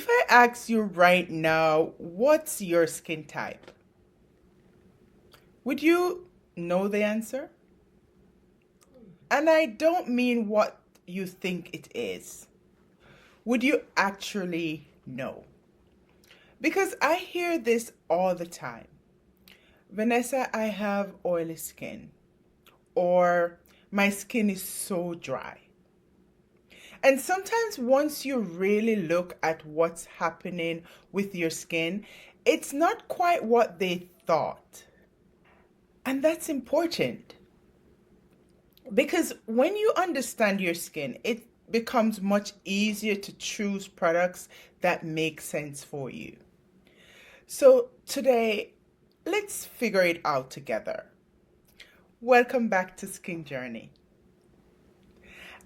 If I ask you right now, what's your skin type? Would you know the answer? And I don't mean what you think it is. Would you actually know? Because I hear this all the time. Vanessa, I have oily skin. Or my skin is so dry. And sometimes once you really look at what's happening with your skin, it's not quite what they thought. And that's important because when you understand your skin, it becomes much easier to choose products that make sense for you. So today, let's figure it out together. Welcome back to Skin Journey.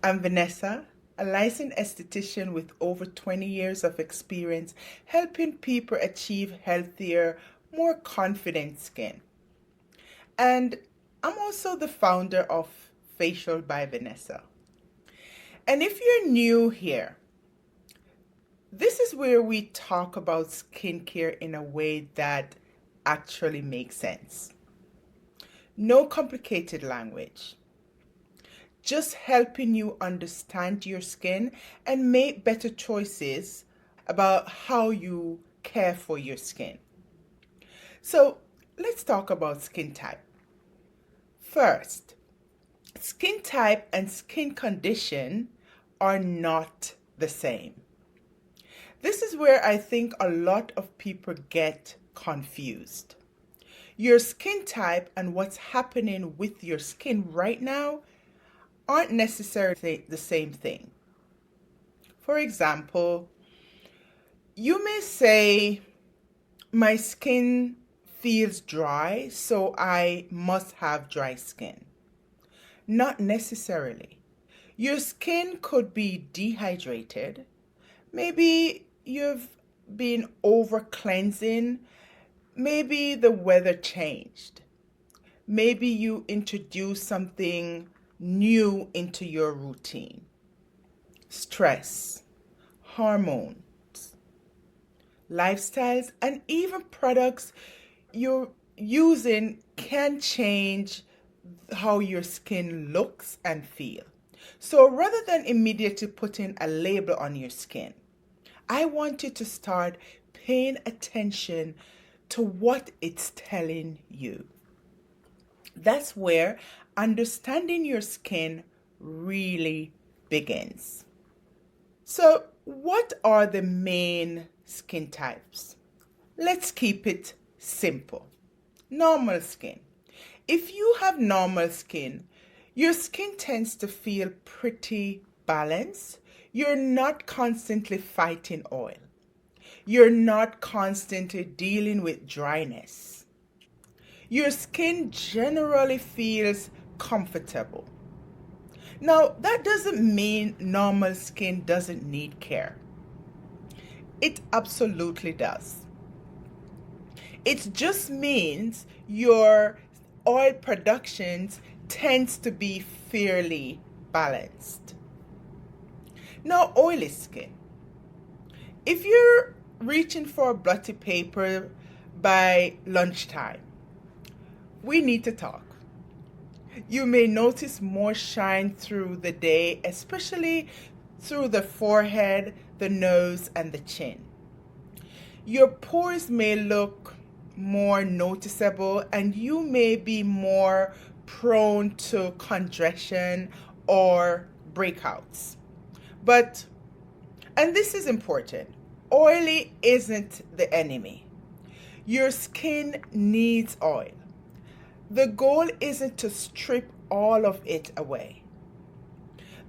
I'm Vanessa, a licensed esthetician with over 20 years of experience helping people achieve healthier, more confident skin. And I'm also the founder of Facial by Vanessa. And if you're new here, this is where we talk about skincare in a way that actually makes sense. No complicated language. Just helping you understand your skin and make better choices about how you care for your skin. So let's talk about skin type. First, skin type and skin condition are not the same. This is where I think a lot of people get confused. Your skin type and what's happening with your skin right now aren't necessarily the same thing. For example, you may say, my skin feels dry, so I must have dry skin. Not necessarily. Your skin could be dehydrated. Maybe you've been over cleansing. Maybe the weather changed. Maybe you introduced something new into your routine. Stress, hormones, lifestyles, and even products you're using can change how your skin looks and feel. So rather than immediately putting a label on your skin, I want you to start paying attention to what it's telling you. That's where understanding your skin really begins. So, what are the main skin types? Let's keep it simple. Normal skin. If you have normal skin, your skin tends to feel pretty balanced. You're not constantly fighting oil. You're not constantly dealing with dryness. Your skin generally feels comfortable. Now, that doesn't mean normal skin doesn't need care. It absolutely does. It just means your oil productions tends to be fairly balanced. Now, oily skin. If you're reaching for a blotty paper by lunchtime, we need to talk. You may notice more shine through the day, especially through the forehead, the nose, and the chin. Your pores may look more noticeable, and you may be more prone to congestion or breakouts. But, and this is important, oily isn't the enemy. Your skin needs oil. The goal isn't to strip all of it away.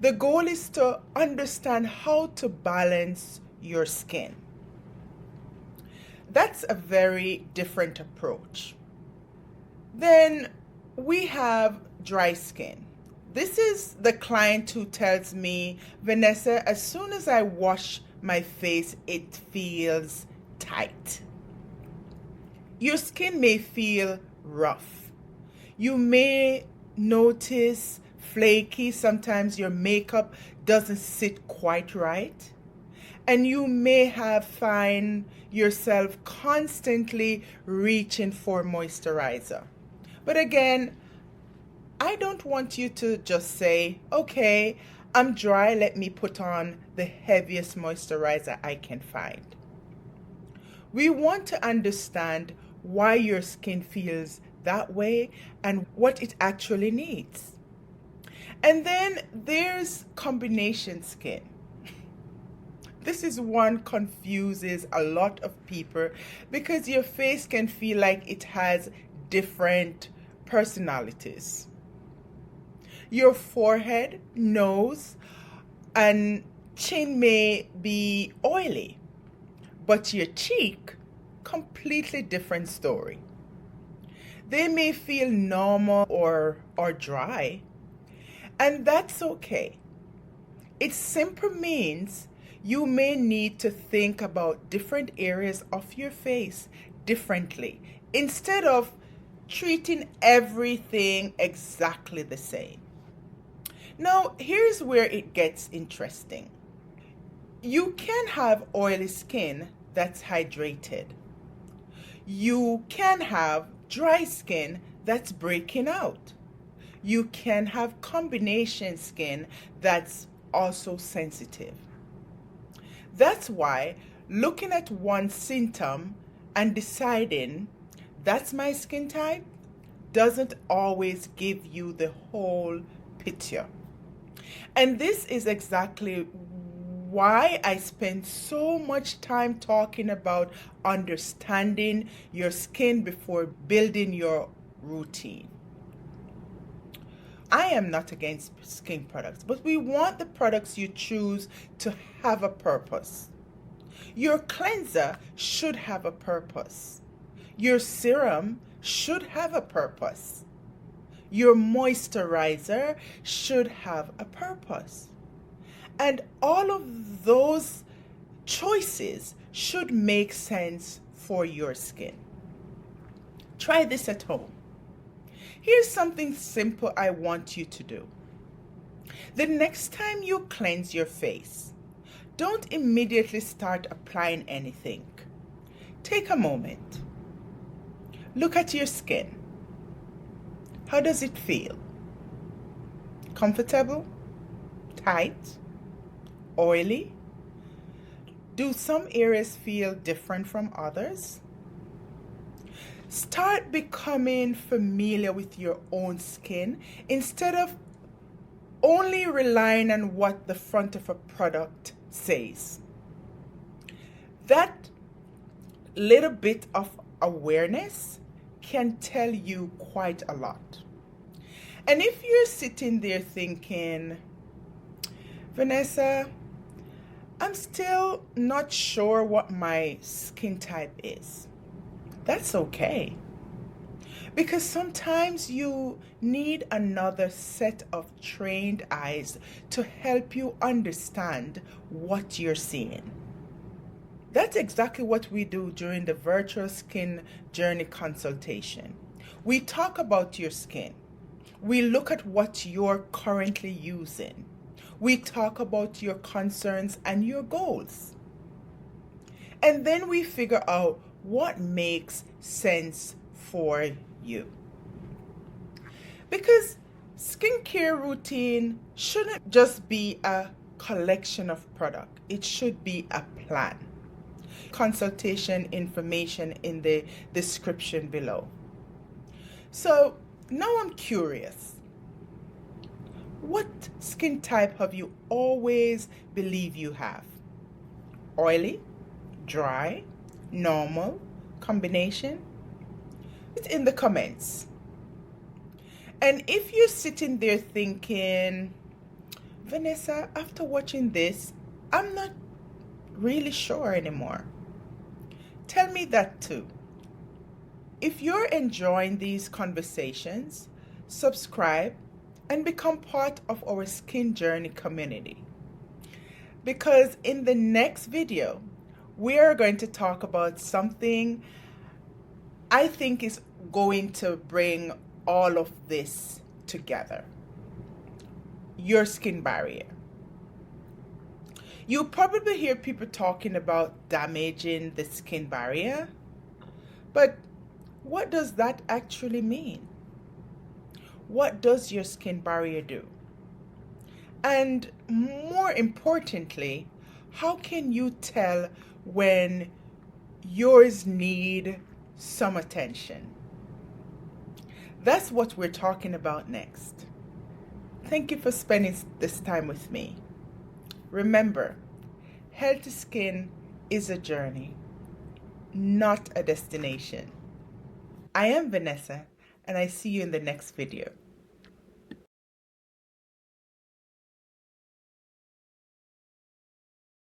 The goal is to understand how to balance your skin. That's a very different approach. Then we have dry skin. This is the client who tells me, Vanessa, as soon as I wash my face, it feels tight. Your skin may feel rough. You may notice flaky. Sometimes your makeup doesn't sit quite right. And you may have find yourself constantly reaching for moisturizer. But again, I don't want you to just say, okay, I'm dry, let me put on the heaviest moisturizer I can find. We want to understand why your skin feels that way and what it actually needs. And then there's combination skin. This is one confuses a lot of people because your face can feel like it has different personalities. Your forehead, nose, and chin may be oily, but your cheek, completely different story. They may feel normal or dry, and that's okay. It simply means you may need to think about different areas of your face differently instead of treating everything exactly the same. Now, here's where it gets interesting. You can have oily skin that's hydrated. You can have dry skin that's breaking out. You can have combination skin that's also sensitive. That's why looking at one symptom and deciding that's my skin type doesn't always give you the whole picture. And this is exactly why I spend so much time talking about understanding your skin before building your routine. I am not against skin products, but we want the products you choose to have a purpose. Your cleanser should have a purpose. Your serum should have a purpose. Your moisturizer should have a purpose. And all of those choices should make sense for your skin. Try this at home. Here's something simple I want you to do. The next time you cleanse your face, don't immediately start applying anything. Take a moment. Look at your skin. How does it feel? Comfortable? Tight? Oily? Do some areas feel different from others? Start becoming familiar with your own skin instead of only relying on what the front of a product says. That little bit of awareness can tell you quite a lot. And if you're sitting there thinking, Vanessa, I'm still not sure what my skin type is, that's okay. Because sometimes you need another set of trained eyes to help you understand what you're seeing. That's exactly what we do during the Virtual Skin Journey Consultation. We talk about your skin. We look at what you're currently using. We talk about your concerns and your goals. And then we figure out what makes sense for you. Because skincare routine shouldn't just be a collection of products. It should be a plan. Consultation information in the description below. So now I'm curious. What skin type have you always believed you have? Oily, dry, normal, combination? Put it in the comments. And if you're sitting there thinking, Vanessa, after watching this, I'm not really sure anymore, tell me that too. If you're enjoying these conversations, subscribe and become part of our Skin Journey community. Because in the next video, we are going to talk about something I think is going to bring all of this together. Your skin barrier. You probably hear people talking about damaging the skin barrier, but what does that actually mean? What does your skin barrier do? And more importantly, how can you tell when yours need some attention? That's what we're talking about next. Thank you for spending this time with me. Remember, healthy skin is a journey, not a destination. I am Vanessa, and I see you in the next video.